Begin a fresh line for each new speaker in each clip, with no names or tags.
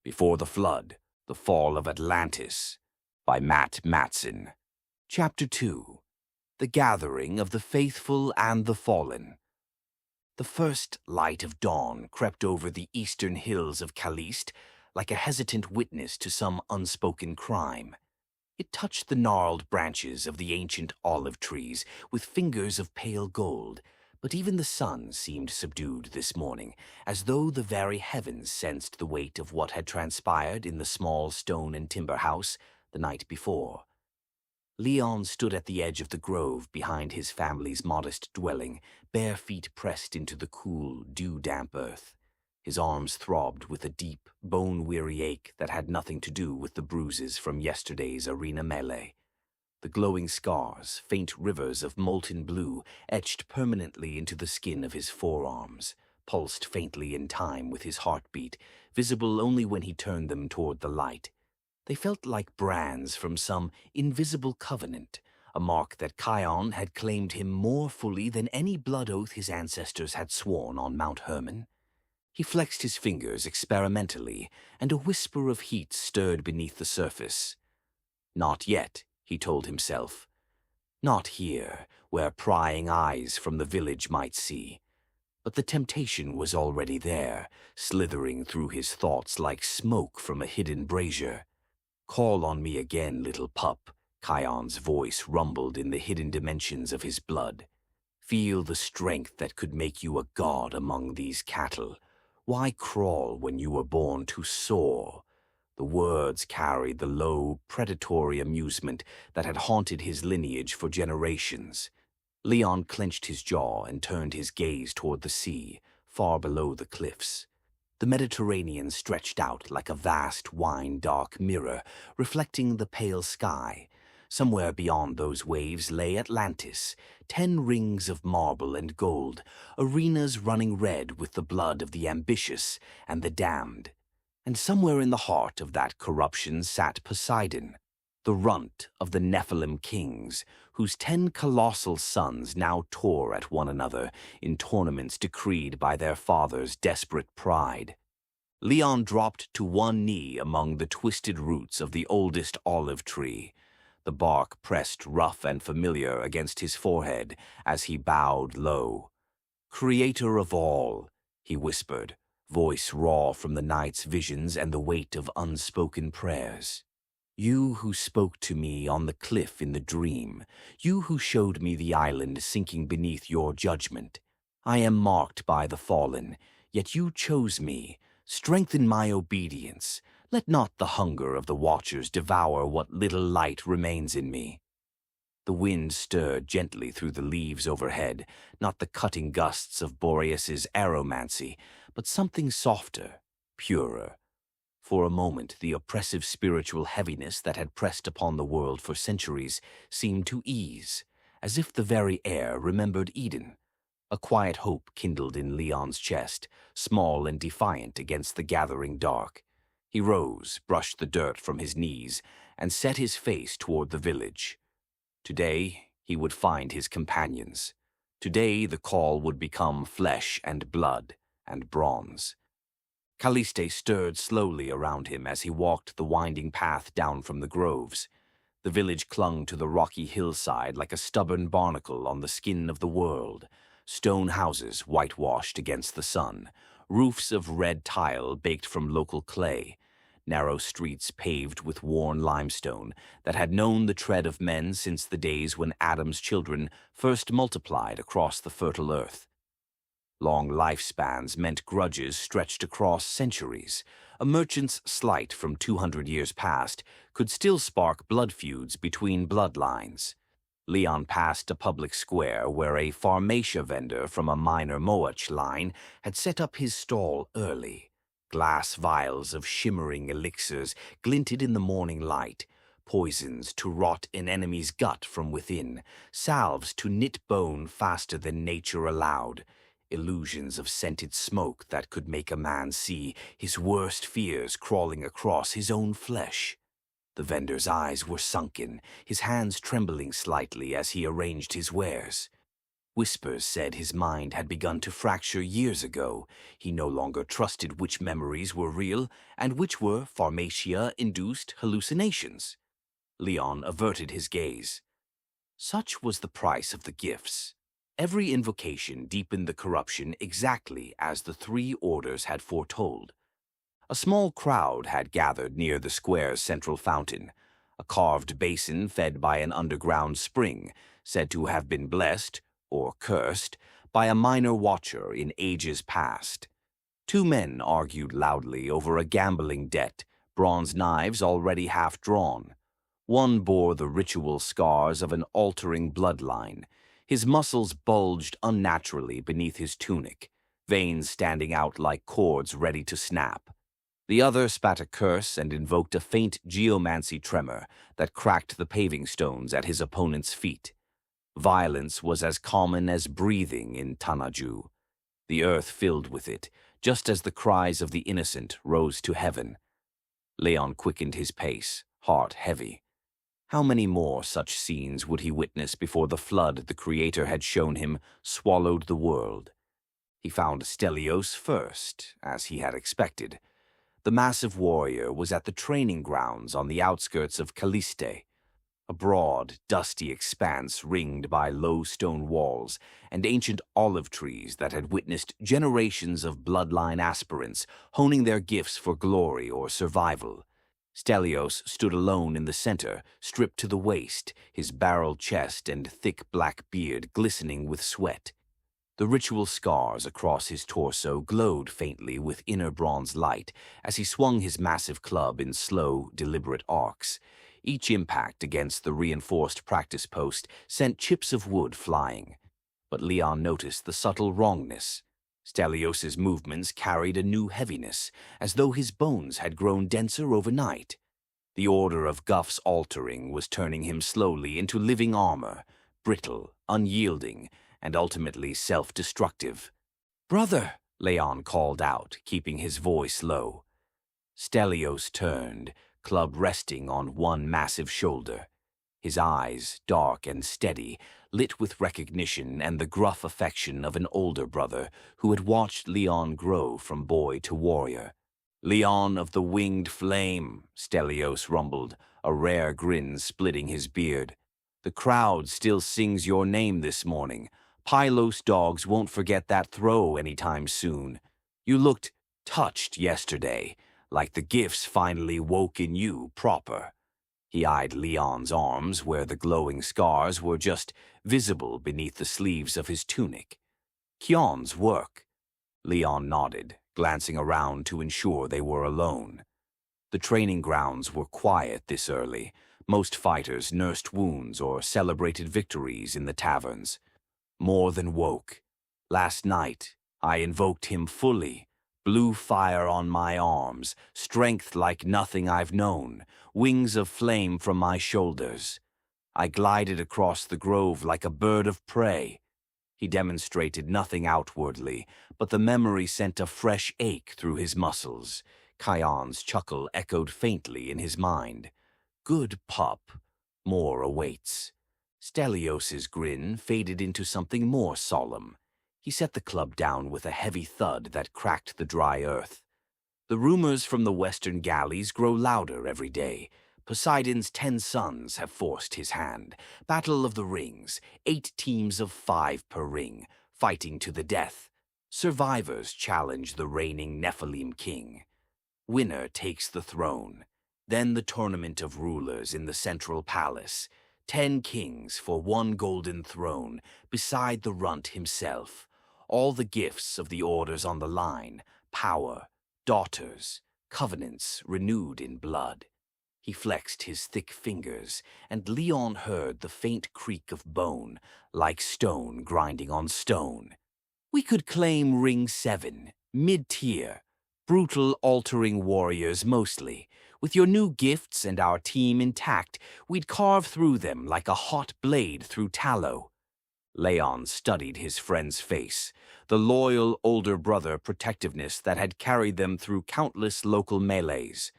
Before the Flood, The Fall of Atlantis, by Matson. Chapter 2. The Gathering of the Faithful and the Fallen. The first light of dawn crept over the eastern hills of Kalliste like a hesitant witness to some unspoken crime. It touched the gnarled branches of the ancient olive trees with fingers of pale gold, but even the sun seemed subdued this morning, as though the very heavens sensed the weight of what had transpired in the small stone and timber house the night before. Leon stood at the edge of the grove behind his family's modest dwelling, bare feet pressed into the cool, dew-damp earth. His arms throbbed with a deep, bone-weary ache that had nothing to do with the bruises from yesterday's arena melee. The glowing scars, faint rivers of molten blue, etched permanently into the skin of his forearms, pulsed faintly in time with his heartbeat, visible only when he turned them toward the light. They felt like brands from some invisible covenant, a mark that Kyon had claimed him more fully than any blood oath his ancestors had sworn on Mount Hermon. He flexed his fingers experimentally, and a whisper of heat stirred beneath the surface. Not yet, he told himself. Not here, where prying eyes from the village might see. But the temptation was already there, slithering through his thoughts like smoke from a hidden brazier. "Call on me again, little pup," Kyon's voice rumbled in the hidden dimensions of his blood. "Feel the strength that could make you a god among these cattle. Why crawl when you were born to soar?" The words carried the low, predatory amusement that had haunted his lineage for generations. Leon clenched his jaw and turned his gaze toward the sea, far below the cliffs. The Mediterranean stretched out like a vast, wine-dark mirror, reflecting the pale sky. Somewhere beyond those waves lay Atlantis, 10 rings of marble and gold, arenas running red with the blood of the ambitious and the damned. And somewhere in the heart of that corruption sat Poseidon, the runt of the Nephilim kings, whose 10 colossal sons now tore at one another in tournaments decreed by their father's desperate pride. Leon dropped to one knee among the twisted roots of the oldest olive tree. The bark pressed rough and familiar against his forehead as he bowed low. "Creator of all," he whispered, voice raw from the night's visions and the weight of unspoken prayers. "You who spoke to me on the cliff in the dream, you who showed me the island sinking beneath your judgment. I am marked by the fallen, yet you chose me. Strengthen my obedience. Let not the hunger of the watchers devour what little light remains in me." The wind stirred gently through the leaves overhead, not the cutting gusts of Boreas's aeromancy, but something softer, purer. For a moment, the oppressive spiritual heaviness that had pressed upon the world for centuries seemed to ease, as if the very air remembered Eden. A quiet hope kindled in Leon's chest, small and defiant against the gathering dark. He rose, brushed the dirt from his knees, and set his face toward the village. Today, he would find his companions. Today, the call would become flesh and blood and bronze. Kalliste stirred slowly around him as he walked the winding path down from the groves. The village clung to the rocky hillside like a stubborn barnacle on the skin of the world. Stone houses whitewashed against the sun, roofs of red tile baked from local clay, narrow streets paved with worn limestone that had known the tread of men since the days when Adam's children first multiplied across the fertile earth. Long lifespans meant grudges stretched across centuries. A merchant's slight from 200 years past could still spark blood feuds between bloodlines. Leon passed a public square where a pharmacia vendor from a minor Moach line had set up his stall early. Glass vials of shimmering elixirs glinted in the morning light, poisons to rot an enemy's gut from within, salves to knit bone faster than nature allowed, illusions of scented smoke that could make a man see his worst fears crawling across his own flesh. The vendor's eyes were sunken, his hands trembling slightly as he arranged his wares. Whispers said his mind had begun to fracture years ago. He no longer trusted which memories were real and which were pharmacia-induced hallucinations. Leon averted his gaze. Such was the price of the gifts. Every invocation deepened the corruption exactly as the three orders had foretold. A small crowd had gathered near the square's central fountain, a carved basin fed by an underground spring, said to have been blessed, or cursed, by a minor watcher in ages past. Two men argued loudly over a gambling debt, bronze knives already half drawn. One bore the ritual scars of an altering bloodline. His muscles bulged unnaturally beneath his tunic, veins standing out like cords ready to snap. The other spat a curse and invoked a faint geomancy tremor that cracked the paving stones at his opponent's feet. Violence was as common as breathing in Tanaju. The earth filled with it, just as the cries of the innocent rose to heaven. Leon quickened his pace, heart heavy. How many more such scenes would he witness before the flood the Creator had shown him swallowed the world? He found Stelios first, as he had expected. The massive warrior was at the training grounds on the outskirts of Kalliste, a broad, dusty expanse ringed by low stone walls and ancient olive trees that had witnessed generations of bloodline aspirants honing their gifts for glory or survival. Stelios stood alone in the center, stripped to the waist, his barrel chest and thick black beard glistening with sweat. The ritual scars across his torso glowed faintly with inner bronze light as he swung his massive club in slow, deliberate arcs. Each impact against the reinforced practice post sent chips of wood flying. But Leon noticed the subtle wrongness. Stelios's movements carried a new heaviness, as though his bones had grown denser overnight. The order of Guff's altering was turning him slowly into living armor, brittle, unyielding, and ultimately self-destructive. "Brother!" Leon called out, keeping his voice low. Stelios turned, club resting on one massive shoulder. His eyes, dark and steady, lit with recognition and the gruff affection of an older brother who had watched Leon grow from boy to warrior. "Leon of the winged flame," Stelios rumbled, a rare grin splitting his beard. "The crowd still sings your name this morning. Pylos dogs won't forget that throw anytime soon. You looked touched yesterday, like the gifts finally woke in you proper." He eyed Leon's arms, where the glowing scars were just visible beneath the sleeves of his tunic. "Kyon's work." Leon nodded, glancing around to ensure they were alone. The training grounds were quiet this early. Most fighters nursed wounds or celebrated victories in the taverns. More than woke. "Last night, I invoked him fully. Blue fire on my arms, strength like nothing I've known, wings of flame from my shoulders. I glided across the grove like a bird of prey." He demonstrated nothing outwardly, but the memory sent a fresh ache through his muscles. Kyon's chuckle echoed faintly in his mind. "Good pup. More awaits." Stelios's grin faded into something more solemn. He set the club down with a heavy thud that cracked the dry earth. "The rumors from the western galleys grow louder every day. Poseidon's 10 sons have forced his hand. Battle of the rings, 8 teams of 5 per ring, fighting to the death. Survivors challenge the reigning Nephilim king. Winner takes the throne. Then the tournament of rulers in the central palace. 10 kings for 1 golden throne, beside the runt himself. All the gifts of the orders on the line, power, daughters, covenants renewed in blood." He flexed his thick fingers, and Leon heard the faint creak of bone, like stone grinding on stone. "We could claim Ring 7, mid-tier, brutal altering warriors mostly. With your new gifts and our team intact, we'd carve through them like a hot blade through tallow." Leon studied his friend's face, the loyal older brother protectiveness that had carried them through countless local melees.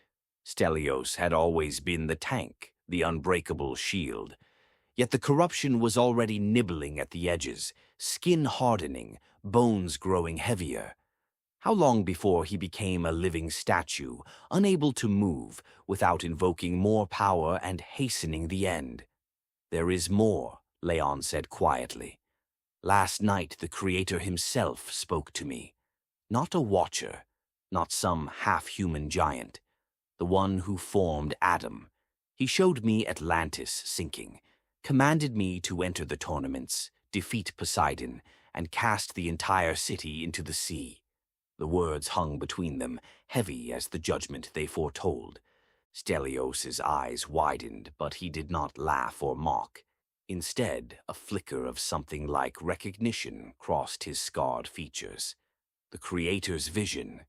Stelios had always been the tank, the unbreakable shield. Yet the corruption was already nibbling at the edges, skin hardening, bones growing heavier. How long before he became a living statue, unable to move, without invoking more power and hastening the end? "There is more," Leon said quietly. "Last night the Creator himself spoke to me. Not a watcher, not some half-human giant. The one who formed Adam. He showed me Atlantis sinking, commanded me to enter the tournaments, defeat Poseidon, and cast the entire city into the sea." The words hung between them, heavy as the judgment they foretold. Stelios' eyes widened, but he did not laugh or mock. Instead, a flicker of something like recognition crossed his scarred features. The Creator's vision.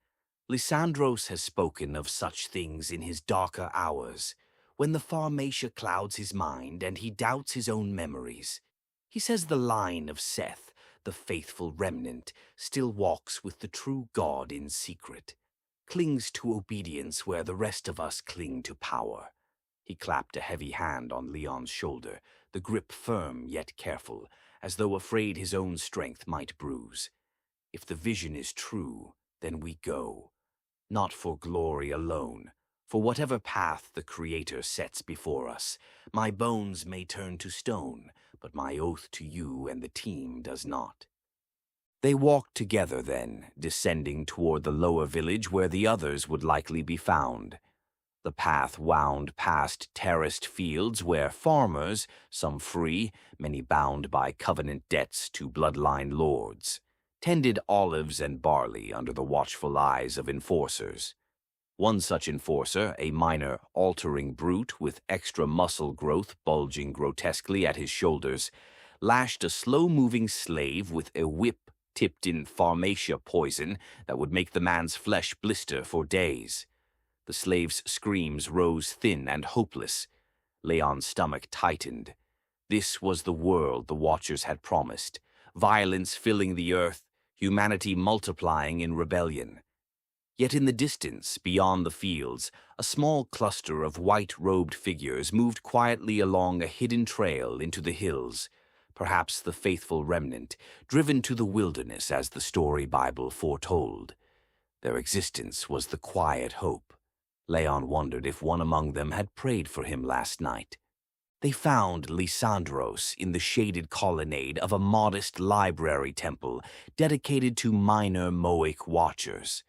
Lysandros has spoken of such things in his darker hours, when the Pharmacia clouds his mind and he doubts his own memories. He says the line of Seth, the faithful remnant, still walks with the true God in secret, clings to obedience where the rest of us cling to power. He clapped a heavy hand on Leon's shoulder, the grip firm yet careful, as though afraid his own strength might bruise. "If the vision is true, then we go. Not for glory alone, for whatever path the Creator sets before us. My bones may turn to stone, but my oath to you and the team does not." They walked together then, descending toward the lower village where the others would likely be found. The path wound past terraced fields where farmers, some free, many bound by covenant debts to bloodline lords, tended olives and barley under the watchful eyes of enforcers. One such enforcer, a minor, altering brute with extra muscle growth bulging grotesquely at his shoulders, lashed a slow-moving slave with a whip tipped in Pharmacia poison that would make the man's flesh blister for days. The slave's screams rose thin and hopeless. Leon's stomach tightened. This was the world the Watchers had promised, violence filling the earth, humanity multiplying in rebellion. Yet in the distance, beyond the fields, a small cluster of white-robed figures moved quietly along a hidden trail into the hills, perhaps the faithful remnant, driven to the wilderness as the story Bible foretold. Their existence was the quiet hope. Leon wondered if one among them had prayed for him last night. They found Lysandros in the shaded colonnade of a modest library temple dedicated to minor Moic watchers.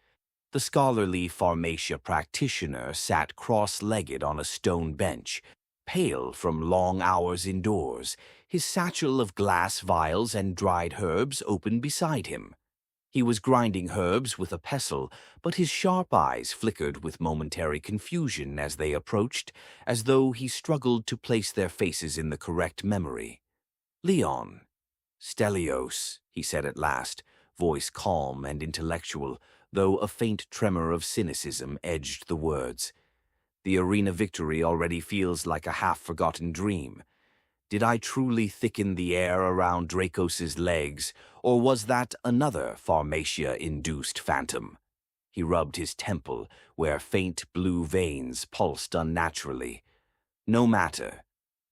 The scholarly Pharmacia practitioner sat cross-legged on a stone bench, pale from long hours indoors, his satchel of glass vials and dried herbs open beside him. He was grinding herbs with a pestle, but his sharp eyes flickered with momentary confusion as they approached, as though he struggled to place their faces in the correct memory. "Leon." "Stelios," he said at last, voice calm and intellectual, though a faint tremor of cynicism edged the words. "The arena victory already feels like a half-forgotten dream. Did I truly thicken the air around Dracos's legs, or was that another Pharmacia-induced phantom?" He rubbed his temple, where faint blue veins pulsed unnaturally. "No matter.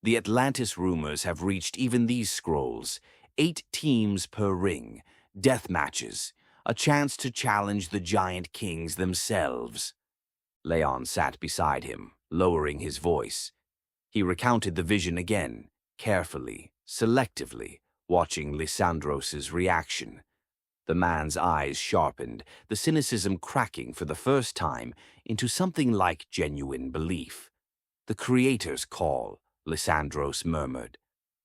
The Atlantis rumors have reached even these scrolls. 8 teams per ring, death matches, a chance to challenge the giant kings themselves." Leon sat beside him, lowering his voice. He recounted the vision again, carefully, selectively, watching Lysandros' reaction. The man's eyes sharpened, the cynicism cracking for the first time into something like genuine belief. "The Creator's call," Lysandros murmured.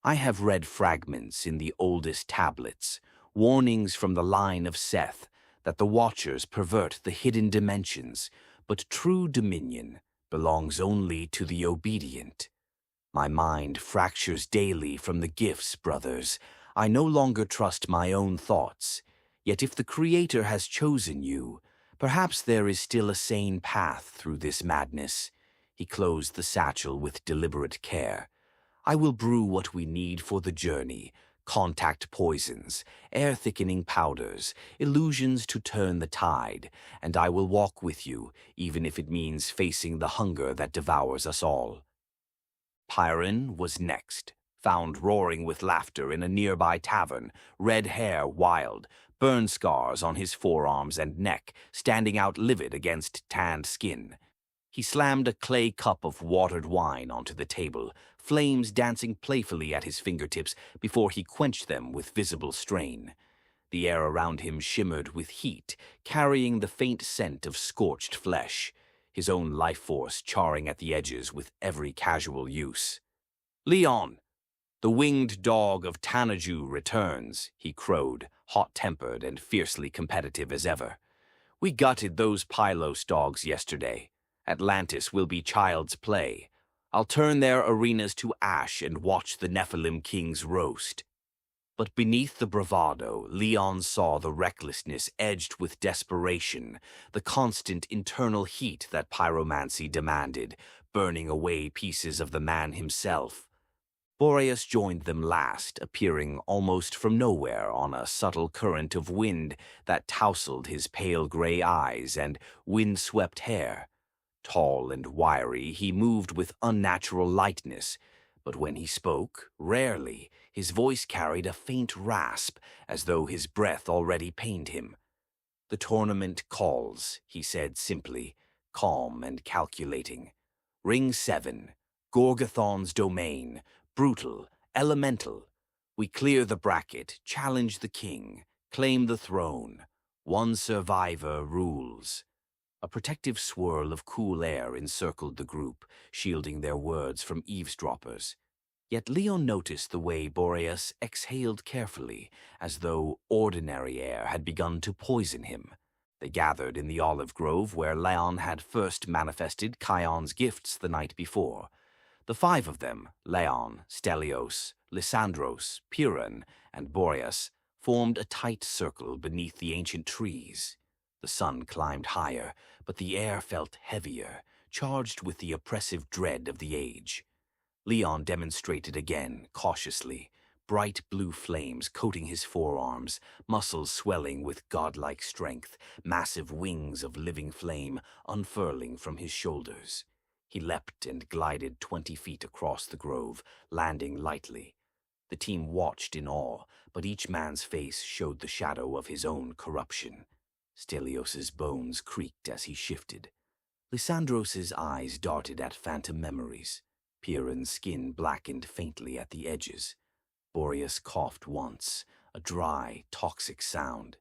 "I have read fragments in the oldest tablets, warnings from the line of Seth, that the Watchers pervert the hidden dimensions, but true dominion belongs only to the obedient. My mind fractures daily from the gifts, brothers. I no longer trust my own thoughts. Yet if the Creator has chosen you, perhaps there is still a sane path through this madness." He closed the satchel with deliberate care. "I will brew what we need for the journey, contact poisons, air-thickening powders, illusions to turn the tide, and I will walk with you, even if it means facing the hunger that devours us all." Pyrrhon was next, found roaring with laughter in a nearby tavern, red hair wild, burn scars on his forearms and neck standing out livid against tanned skin. He slammed a clay cup of watered wine onto the table, flames dancing playfully at his fingertips before he quenched them with visible strain. The air around him shimmered with heat, carrying the faint scent of scorched flesh, his own life force charring at the edges with every casual use. "Leon, the winged dog of Tanaju returns," he crowed, hot-tempered and fiercely competitive as ever. "We gutted those Pylos dogs yesterday. Atlantis will be child's play. I'll turn their arenas to ash and watch the Nephilim kings roast." But beneath the bravado, Leon saw the recklessness edged with desperation, the constant internal heat that pyromancy demanded, burning away pieces of the man himself. Boreas joined them last, appearing almost from nowhere on a subtle current of wind that tousled his pale gray eyes and wind-swept hair. Tall and wiry, he moved with unnatural lightness, but when he spoke, rarely, his voice carried a faint rasp, as though his breath already pained him. "The tournament calls," he said simply, calm and calculating. "Ring 7, Gorgothon's domain, brutal, elemental. We clear the bracket, challenge the king, claim the throne. One survivor rules." A protective swirl of cool air encircled the group, shielding their words from eavesdroppers. Yet Leon noticed the way Boreas exhaled carefully, as though ordinary air had begun to poison him. They gathered in the olive grove where Leon had first manifested Kyon's gifts the night before. The 5 of them, Leon, Stelios, Lysandros, Pyrrhon, and Boreas, formed a tight circle beneath the ancient trees. The sun climbed higher, but the air felt heavier, charged with the oppressive dread of the age. Leon demonstrated again, cautiously, bright blue flames coating his forearms, muscles swelling with godlike strength, massive wings of living flame unfurling from his shoulders. He leapt and glided 20 feet across the grove, landing lightly. The team watched in awe, but each man's face showed the shadow of his own corruption. Stelios's bones creaked as he shifted. Lysandros's eyes darted at phantom memories. Pyrrhon's skin blackened faintly at the edges. Boreas coughed once, a dry, toxic sound.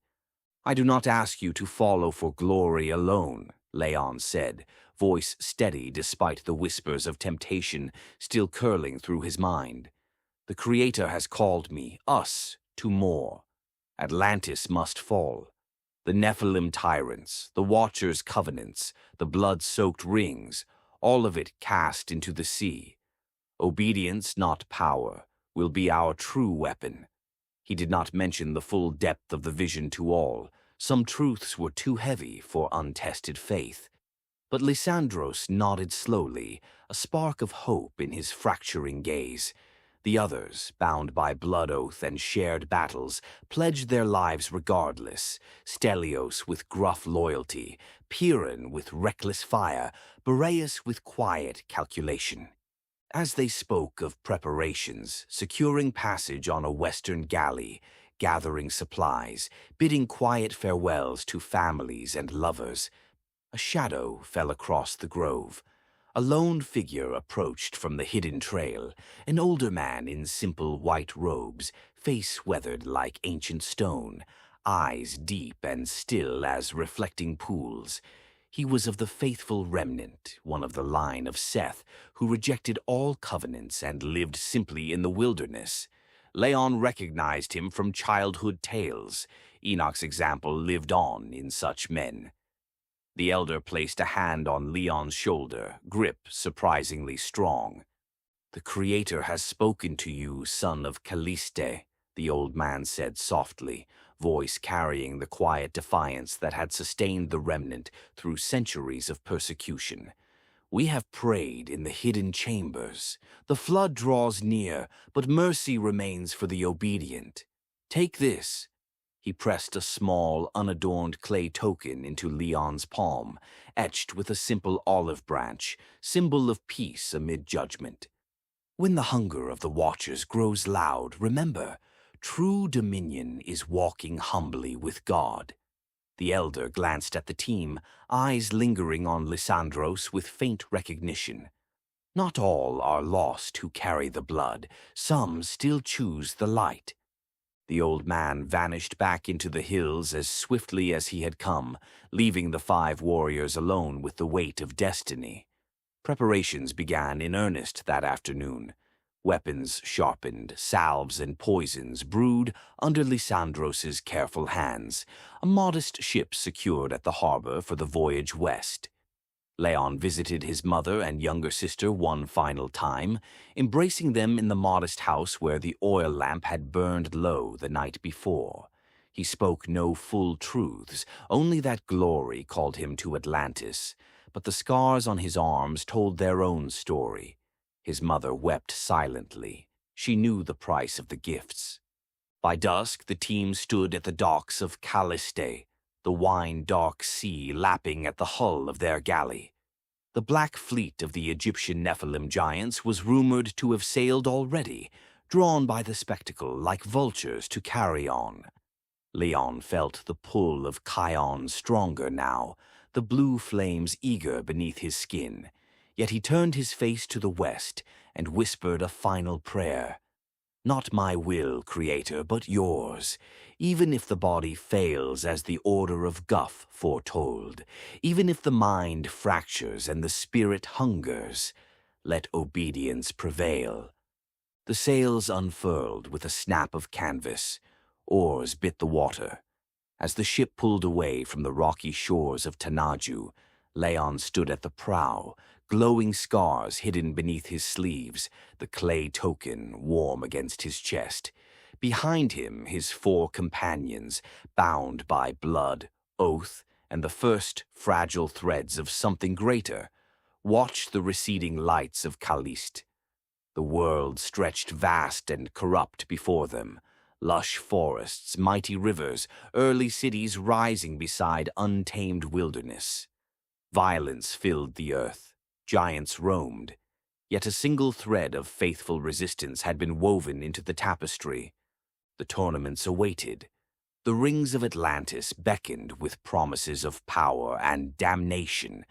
"I do not ask you to follow for glory alone," Leon said, voice steady despite the whispers of temptation still curling through his mind. "The Creator has called me, us, to more. Atlantis must fall. The Nephilim tyrants, the Watchers' covenants, the blood-soaked rings, all of it cast into the sea. Obedience, not power, will be our true weapon." He did not mention the full depth of the vision to all. Some truths were too heavy for untested faith. But Lysandros nodded slowly, a spark of hope in his fracturing gaze. The others, bound by blood oath and shared battles, pledged their lives regardless. Stelios with gruff loyalty, Pyrrhon with reckless fire, Boreas with quiet calculation. As they spoke of preparations, securing passage on a western galley, gathering supplies, bidding quiet farewells to families and lovers, a shadow fell across the grove. A lone figure approached from the hidden trail, an older man in simple white robes, face weathered like ancient stone, eyes deep and still as reflecting pools. He was of the faithful remnant, one of the line of Seth, who rejected all covenants and lived simply in the wilderness. Leon recognized him from childhood tales. Enoch's example lived on in such men. The elder placed a hand on Leon's shoulder, grip surprisingly strong. "The Creator has spoken to you, son of Kalliste," the old man said softly, voice carrying the quiet defiance that had sustained the remnant through centuries of persecution. "We have prayed in the hidden chambers. The flood draws near, but mercy remains for the obedient. Take this." He pressed a small, unadorned clay token into Leon's palm, etched with a simple olive branch, symbol of peace amid judgment. When the hunger of the Watchers grows loud, remember, true dominion is walking humbly with God. The elder glanced at the team, eyes lingering on Lysandros with faint recognition. Not all are lost who carry the blood. Some still choose the light. The old man vanished back into the hills as swiftly as he had come, leaving the 5 warriors alone with the weight of destiny. Preparations began in earnest that afternoon. Weapons sharpened, salves and poisons brewed under Lysandros's careful hands, a modest ship secured at the harbor for the voyage west. Leon visited his mother and younger sister one final time, embracing them in the modest house where the oil lamp had burned low the night before. He spoke no full truths, only that glory called him to Atlantis, but the scars on his arms told their own story. His mother wept silently. She knew the price of the gifts. By dusk, the team stood at the docks of Kalliste, the wine-dark sea lapping at the hull of their galley. The black fleet of the Egyptian Nephilim giants was rumored to have sailed already, drawn by the spectacle like vultures to carry on. Leon felt the pull of Kyon stronger now, the blue flames eager beneath his skin. Yet he turned his face to the west and whispered a final prayer. Not my will, Creator, but yours, even if the body fails as the order of Guff foretold, even if the mind fractures and the spirit hungers, let obedience prevail. The sails unfurled with a snap of canvas. Oars bit the water. As the ship pulled away from the rocky shores of Tanaju, Leon stood at the prow, glowing scars hidden beneath his sleeves, the clay token warm against his chest. Behind him, his 4 companions, bound by blood, oath, and the first fragile threads of something greater, watched the receding lights of Kalliste. The world stretched vast and corrupt before them. Lush forests, mighty rivers, early cities rising beside untamed wilderness. Violence filled the earth. Giants roamed. Yet a single thread of faithful resistance had been woven into the tapestry. The tournaments awaited. The rings of Atlantis beckoned with promises of power and damnation,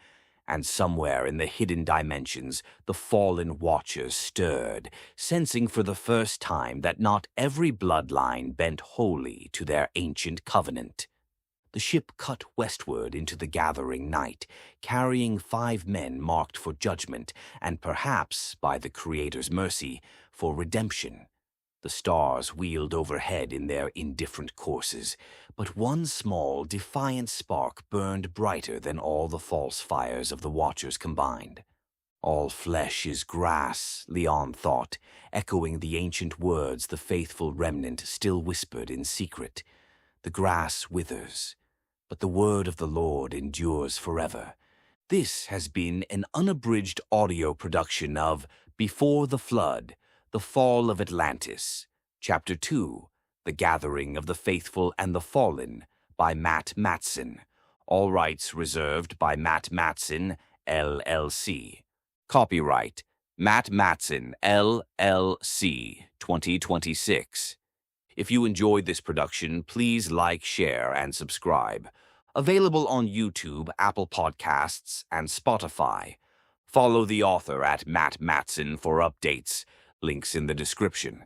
and somewhere in the hidden dimensions the fallen Watchers stirred, sensing for the first time that not every bloodline bent wholly to their ancient covenant. The ship cut westward into the gathering night, carrying 5 men marked for judgment and perhaps, by the Creator's mercy, for redemption. The stars wheeled overhead in their indifferent courses, but one small, defiant spark burned brighter than all the false fires of the Watchers combined. All flesh is grass, Leon thought, echoing the ancient words the faithful remnant still whispered in secret. The grass withers, but the word of the Lord endures forever. This has been an unabridged audio production of Before the Flood, The Fall of Atlantis, Chapter 2, The Gathering of the Faithful and the Fallen, by Matson. All rights reserved by Matson, LLC. Copyright Matson, LLC, 2026. If you enjoyed this production, please like, share, and subscribe. Available on YouTube, Apple Podcasts, and Spotify. Follow the author at Matson for updates. Links in the description.